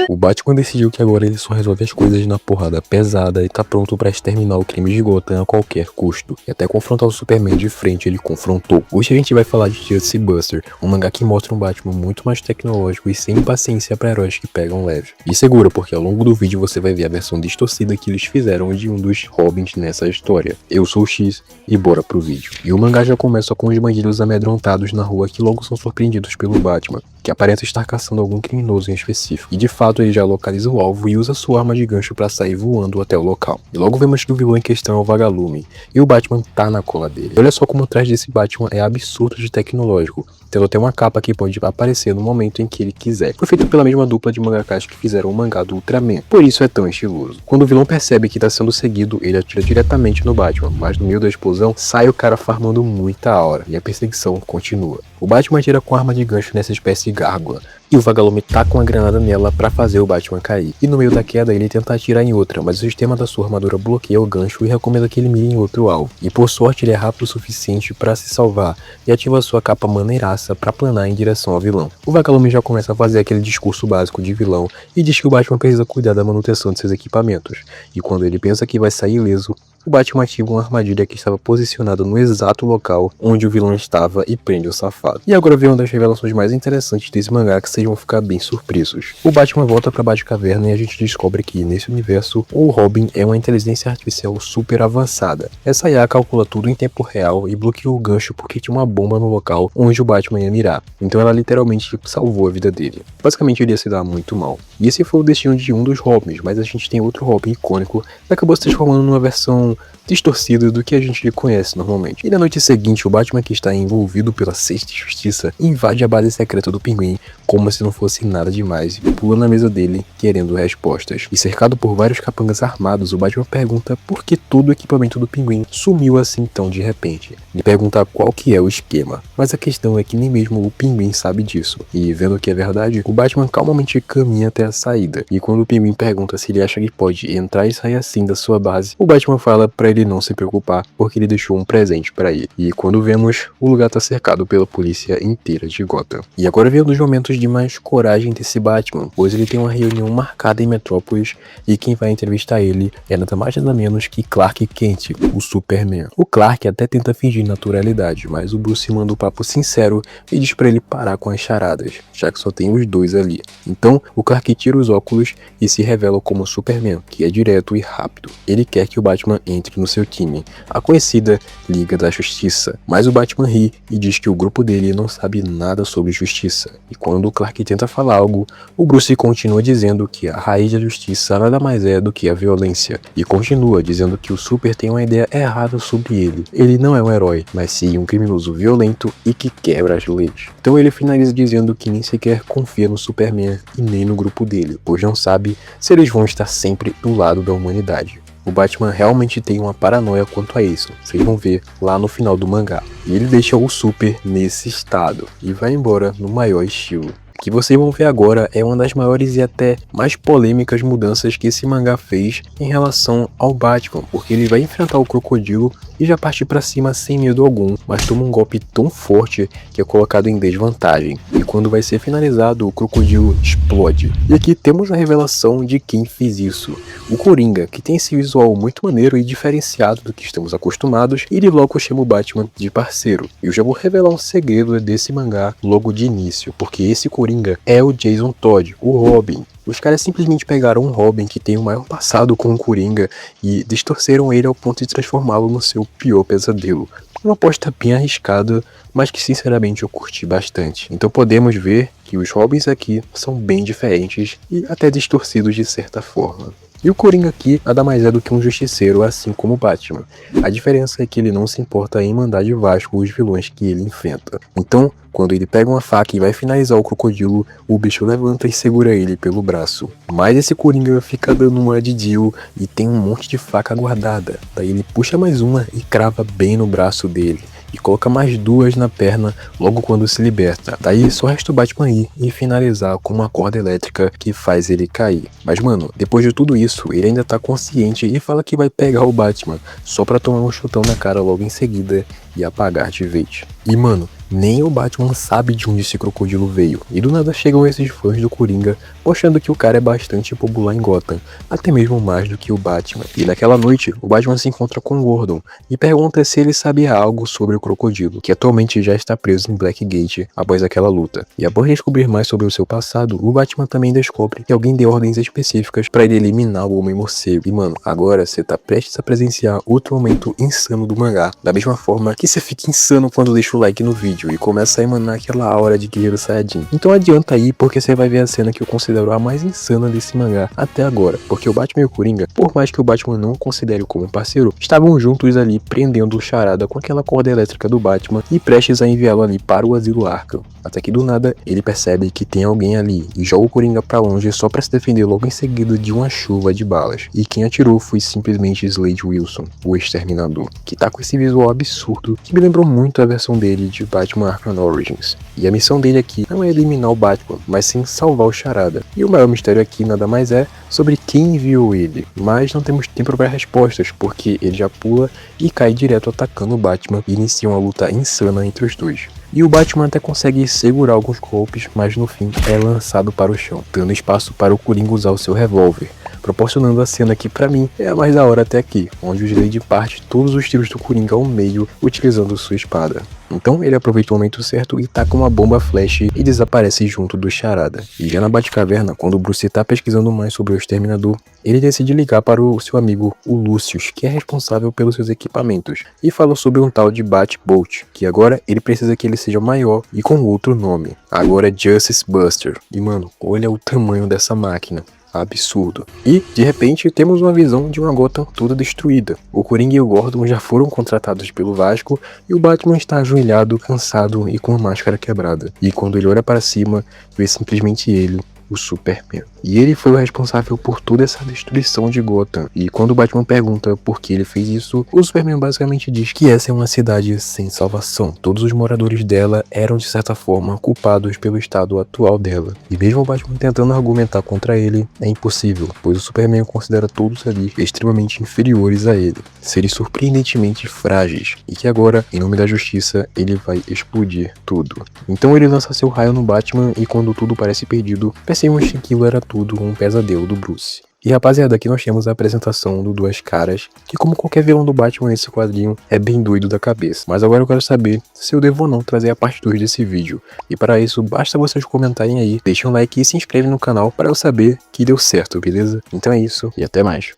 O Batman decidiu que agora ele só resolve as coisas na porrada pesada e tá pronto pra exterminar o crime de Gotham a qualquer custo. E até confrontar o Superman de frente ele confrontou. Hoje a gente vai falar de Justice Buster, um mangá que mostra um Batman muito mais tecnológico e sem paciência pra heróis que pegam leve. E segura, porque ao longo do vídeo você vai ver a versão distorcida que eles fizeram de um dos Robins nessa história. Eu sou o X e bora pro vídeo. E o mangá já começa com os bandidos amedrontados na rua que logo são surpreendidos pelo Batman, que aparenta estar caçando algum criminoso em específico. E de fato ele já localiza o alvo e usa sua arma de gancho para sair voando até o local. E logo vemos que o vilão em questão é o Vagalume, e o Batman tá na cola dele. E olha só como o traje desse Batman é absurdo de tecnológico, tendo até uma capa que pode aparecer no momento em que ele quiser. Foi feito pela mesma dupla de mangakas que fizeram o mangá do Ultraman, por isso é tão estiloso. Quando o vilão percebe que tá sendo seguido, ele atira diretamente no Batman, mas no meio da explosão sai o cara farmando muita aura, e a perseguição continua. O Batman atira com a arma de gancho nessa espécie de gárgula, e o Vagalume taca uma granada nela pra fazer o Batman cair. E no meio da queda ele tenta atirar em outra, mas o sistema da sua armadura bloqueia o gancho e recomenda que ele mire em outro alvo. E por sorte ele é rápido o suficiente pra se salvar e ativa sua capa maneiraça pra planar em direção ao vilão. O Vagalume já começa a fazer aquele discurso básico de vilão e diz que o Batman precisa cuidar da manutenção de seus equipamentos. E quando ele pensa que vai sair ileso, o Batman ativa uma armadilha que estava posicionada no exato local onde o vilão estava e prende o safado. E agora vem uma das revelações mais interessantes desse mangá que vocês vão ficar bem surpresos. O Batman volta pra Batcaverna e a gente descobre que nesse universo o Robin é uma inteligência artificial super avançada. Essa IA calcula tudo em tempo real e bloqueou o gancho porque tinha uma bomba no local onde o Batman ia mirar. Então ela literalmente salvou a vida dele. Basicamente ele ia se dar muito mal. E esse foi o destino de um dos Robins, mas a gente tem outro Robin icônico que acabou se transformando numa versão distorcida do que a gente conhece normalmente. E na noite seguinte, o Batman, que está envolvido pela Sexta Justiça, invade a base secreta do Pinguim como se não fosse nada demais e pula na mesa dele querendo respostas. E cercado por vários capangas armados, o Batman pergunta por que todo o equipamento do Pinguim sumiu assim tão de repente. Ele pergunta qual que é o esquema, mas a questão é que nem mesmo o Pinguim sabe disso. E vendo que é verdade, o Batman calmamente caminha até a saída. E quando o Pinguim pergunta se ele acha que pode entrar e sair assim da sua base, o Batman fala pra ele não se preocupar, porque ele deixou um presente pra ele. E quando vemos, o lugar tá cercado pela polícia inteira de Gotham. E agora vem um dos momentos de mais coragem desse Batman, pois ele tem uma reunião marcada em Metrópolis e quem vai entrevistar ele é nada mais nada menos que Clark Kent, o Superman. O Clark até tenta fingir naturalidade, mas o Bruce manda um papo sincero e diz pra ele parar com as charadas, já que só tem os dois ali. Então, o Clark tira os óculos e se revela como Superman, que é direto e rápido. Ele quer que o Batman entre no seu time, a conhecida Liga da Justiça. Mas o Batman ri e diz que o grupo dele não sabe nada sobre justiça. E quando o Clark tenta falar algo, o Bruce continua dizendo que a raiz da justiça nada mais é do que a violência. E continua dizendo que o Super tem uma ideia errada sobre ele. Ele não é um herói, mas sim um criminoso violento e que quebra as leis. Então ele finaliza dizendo que nem sequer confia no Superman e nem no grupo dele, pois não sabe se eles vão estar sempre do lado da humanidade. O Batman realmente tem uma paranoia quanto a isso, vocês vão ver lá no final do mangá. E ele deixa o Super nesse estado e vai embora no maior estilo. O que vocês vão ver agora é uma das maiores e até mais polêmicas mudanças que esse mangá fez em relação ao Batman, porque ele vai enfrentar o Crocodilo e já partir pra cima sem medo algum, mas toma um golpe tão forte que é colocado em desvantagem. E quando vai ser finalizado, o Crocodilo explode. E aqui temos a revelação de quem fez isso. O Coringa, que tem esse visual muito maneiro e diferenciado do que estamos acostumados, e ele logo chama o Batman de parceiro. E eu já vou revelar um segredo desse mangá logo de início, porque esse Coringa é o Jason Todd, o Robin. Os caras simplesmente pegaram um Robin que tem o maior passado com o Coringa e distorceram ele ao ponto de transformá-lo no seu pior pesadelo. Uma aposta bem arriscada, mas que sinceramente eu curti bastante. Então podemos ver que os Robins aqui são bem diferentes e até distorcidos de certa forma. E o Coringa aqui nada mais é do que um justiceiro, assim como o Batman. A diferença é que ele não se importa em mandar de Vasco os vilões que ele enfrenta. Então, quando ele pega uma faca e vai finalizar o Crocodilo, o bicho levanta e segura ele pelo braço. Mas esse Coringa fica dando uma de Dio e tem um monte de faca guardada. Daí ele puxa mais uma e crava bem no braço dele. E coloca mais duas na perna logo quando se liberta. Daí só resta o Batman ir e finalizar com uma corda elétrica que faz ele cair. Mas mano, depois de tudo isso, ele ainda tá consciente e fala que vai pegar o Batman, só pra tomar um chutão na cara logo em seguida e apagar de vez. E mano, nem o Batman sabe de onde esse crocodilo veio, e do nada chegam esses fãs do Coringa, mostrando que o cara é bastante popular em Gotham, até mesmo mais do que o Batman. E naquela noite, o Batman se encontra com Gordon, e pergunta se ele sabia algo sobre o crocodilo, que atualmente já está preso em Blackgate após aquela luta. E após descobrir mais sobre o seu passado, o Batman também descobre que alguém deu ordens específicas para ele eliminar o Homem-Morcego. E mano, agora você tá prestes a presenciar outro momento insano do mangá, da mesma forma que você fica insano quando deixa o like no vídeo e começa a emanar aquela aura de Guerreiro Saiyajin. Então adianta aí, porque você vai ver a cena que eu considero a mais insana desse mangá até agora, porque o Batman e o Coringa, por mais que o Batman não o considere como parceiro, estavam juntos ali prendendo o Charada com aquela corda elétrica do Batman e prestes a enviá-lo ali para o asilo Arkham. Até que do nada ele percebe que tem alguém ali e joga o Coringa pra longe só pra se defender logo em seguida de uma chuva de balas. E quem atirou foi simplesmente Slade Wilson, o Exterminador, que tá com esse visual absurdo que me lembrou muito a versão dele de Batman Arkham Origins. E a missão dele aqui não é eliminar o Batman, mas sim salvar o Charada. E o maior mistério aqui nada mais é sobre quem enviou ele, mas não temos tempo para respostas, porque ele já pula e cai direto atacando o Batman e inicia uma luta insana entre os dois. E o Batman até consegue segurar alguns golpes, mas no fim é lançado para o chão, dando espaço para o Coringa usar o seu revólver, proporcionando a cena que pra mim é a mais da hora até aqui, onde o Slade parte todos os tiros do Coringa ao meio utilizando sua espada. Então ele aproveita o momento certo e taca uma bomba flash e desaparece junto do Charada. E já na Batcaverna, quando o Bruce tá pesquisando mais sobre o Exterminador, ele decide ligar para o seu amigo, o Lucius, que é responsável pelos seus equipamentos, e fala sobre um tal de Batbolt, que agora ele precisa que ele seja maior e com outro nome. Agora é Justice Buster. E mano, olha o tamanho dessa máquina. Absurdo. E, de repente, temos uma visão de uma Gotham toda destruída. O Coringa e o Gordon já foram contratados pelo Vasco e o Batman está ajoelhado, cansado e com a máscara quebrada. E quando ele olha para cima, vê simplesmente ele, o Superman. E ele foi o responsável por toda essa destruição de Gotham. E quando o Batman pergunta por que ele fez isso, o Superman basicamente diz que essa é uma cidade sem salvação. Todos os moradores dela eram de certa forma culpados pelo estado atual dela. E mesmo o Batman tentando argumentar contra ele, é impossível, pois o Superman considera todos ali extremamente inferiores a ele, seres surpreendentemente frágeis, e que agora, em nome da justiça, ele vai explodir tudo. Então ele lança seu raio no Batman e quando tudo parece perdido, percebemos que aquilo era tudo um pesadelo do Bruce. E rapaziada, aqui nós temos a apresentação do Duas Caras, que como qualquer vilão do Batman nesse quadrinho, é bem doido da cabeça. Mas agora eu quero saber se eu devo ou não trazer a parte 2 desse vídeo. E para isso, basta vocês comentarem aí, deixem um like e se inscrevem no canal para eu saber que deu certo, beleza? Então é isso, e até mais.